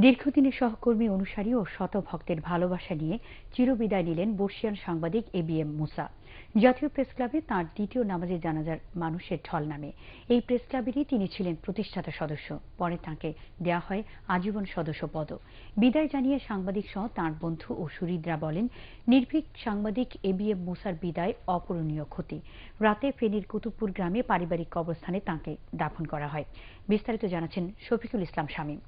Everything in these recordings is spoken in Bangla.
দীর্ঘদিনের সহকর্মী, অনুসারী ও শতভক্তের ভালোবাসা নিয়ে চিরবিদায় নিলেন বর্ষিয়ান সাংবাদিক এবিএম মূসা। জাতীয় প্রেসক্লাবে তাঁর দ্বিতীয় নামাজে জানাজার মানুষের ঢল নামে। এই প্রেসক্লাবেরই তিনি ছিলেন প্রতিষ্ঠাতা সদস্য। পরে তাঁকে দেয়া হয় আজীবন সদস্য পদ। বিদায় জানিয়ে সাংবাদিক সহ তাঁর বন্ধু ও সুহৃদরা বলেন, নির্ভীক সাংবাদিক এবিএম মূসার বিদায় অপূরণীয় ক্ষতি। রাতে ফেনীর কুতুবপুর গ্রামে পারিবারিক কবরস্থানে তাঁকে দাফন করা হয়। বিস্তারিত জানাচ্ছেন শফিকুল ইসলাম শামীম।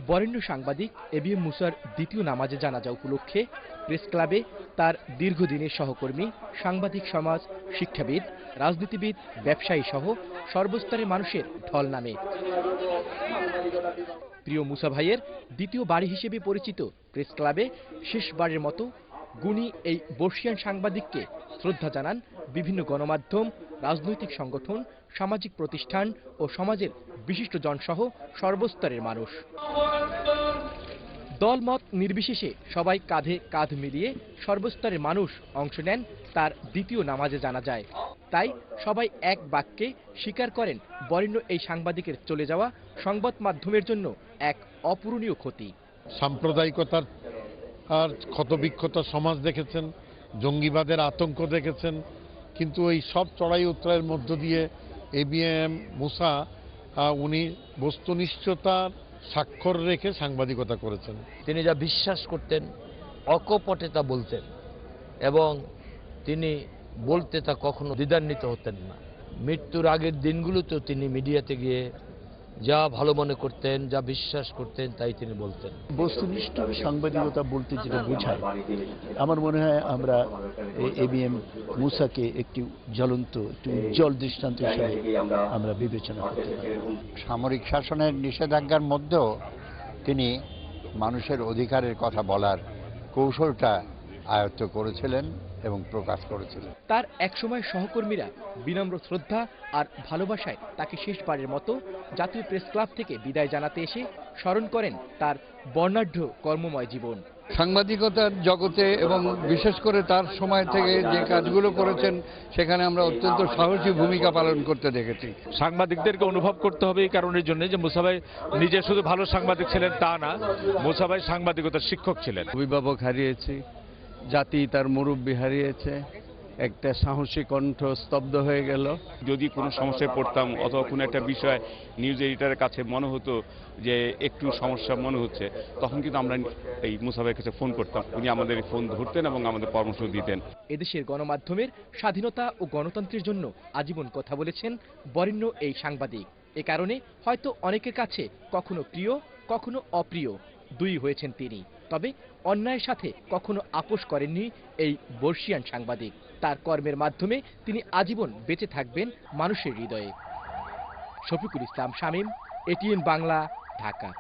বরেণ্য সাংবাদিক এবিএম মূসার দ্বিতীয় নামাজে জানাজা উপলক্ষে প্রেস ক্লাবে তার দীর্ঘদিনের সহকর্মী, সাংবাদিক সমাজ, শিক্ষাবিদ, রাজনীতিবিদ, ব্যবসায়ী সহ সর্বস্তরের মানুষের ঢল নামে। প্রিয় মূসা ভাইয়ের দ্বিতীয় বাড়ি হিসেবে পরিচিত প্রেস ক্লাবে শেষবারের মতো গুণী এই বর্ষিয়ান সাংবাদিককে শ্রদ্ধা জানান বিভিন্ন গণমাধ্যম, রাজনৈতিক সংগঠন, সামাজিক প্রতিষ্ঠান ও সমাজের বিশিষ্টজন সহ সর্বস্তরের মানুষ। দলমত নির্বিশেষে সবাই কাঁধে কাঁধ মিলিয়ে সর্বস্তরের মানুষ অংশ নেন তার দ্বিতীয় নামাজে জানাজায়। তাই সবাই এক বাক্যে স্বীকার করেন, বরেণ্য এই সাংবাদিকের চলে যাওয়া সংবাদ মাধ্যমের জন্য এক অপূরণীয় ক্ষতি। সাম্প্রদায়িকতার আর ক্ষতবিক্ষত সমাজ দেখেছেন, জঙ্গিবাদের আতঙ্ক দেখেছেন, কিন্তু এই সব চড়াই উতরাইয়ের মধ্য দিয়ে এবিএম মূসা উনি বস্তুনিষ্ঠতার স্বাক্ষর রেখে সাংবাদিকতা করেছেন। তিনি যা বিশ্বাস করতেন অকপটে তা বলতেন এবং তিনি বলতে তা কখনো দ্বিধান্বিত হতেন না। মৃত্যুর আগের দিনগুলোতেও তিনি মিডিয়াতে গিয়ে যা ভালো মনে করতেন, যা বিশ্বাস করতেন তাই তিনি বলতেন। বস্তুনিষ্ঠ সাংবাদিকতা বলতে যেটা বোঝায়, আমার মনে হয় আমরা এবিএম মূসাকে একটি জ্বলন্ত, একটি উজ্জ্বল দৃষ্টান্ত হিসেবে আমরা বিবেচনা করতে পারি। সামরিক শাসনের নিষেধাজ্ঞার মধ্যেও তিনি মানুষের অধিকারের কথা বলার কৌশলটা আয়ত্ত করেছিলেন এবং প্রকাশ করেছিলেন। তার একসময় সহকর্মীরা বিনম্র শ্রদ্ধা আর ভালোবাসায় তাকে শেষবারের মতো জাতীয় প্রেস ক্লাব থেকে বিদায় জানাতে এসে স্মরণ করেন তার বর্ণাঢ্য কর্মময় জীবন। সাংবাদিকতার জগতে এবং বিশেষ করে তার সময় থেকে যে কাজগুলো করেছেন সেখানে আমরা অত্যন্ত সাহসী ভূমিকা পালন করতে দেখেছি। সাংবাদিকদেরকে অনুভব করতে হবে এই কারণের জন্য যে মূসা ভাই নিজে শুধু ভালো সাংবাদিক ছিলেন তা না, মূসা ভাই সাংবাদিকতার শিক্ষক ছিলেন। অভিভাবক হারিয়েছি, জাতি তার মুরব্বী হারিয়েছে, একটা সাহসী কণ্ঠ স্তব্ধ হয়ে গেল। যদি কোনো সমস্যায় পড়তাম অথবা কোনো একটা বিষয় নিউজ এডিটরের কাছে মনে হতো যে একটু সমস্যা মনে হচ্ছে, তখন কিন্তু আমরা এই মূসা ভাইয়ের কাছে ফোন করতাম, উনি আমাদের ফোন ধরতেন এবং আমাদের পরামর্শ দিতেন। এদেশের গণমাধ্যমের স্বাধীনতা ও গণতন্ত্রের জন্য আজীবন কথা বলেছেন বরেণ্য এই সাংবাদিক। এ কারণে হয়তো অনেকের কাছে কখনো প্রিয়, কখনো অপ্রিয়, দুই হয়েছেন তিনি। তবে অন্যায়ের সাথে কখনো আপোষ করেননি এই বর্ষিয়ান সাংবাদিক। তার কর্মের মাধ্যমে তিনি আজীবন বেঁচে থাকবেন মানুষের হৃদয়ে। শফিকুল ইসলাম শামীম, এটিএন বাংলা, ঢাকা।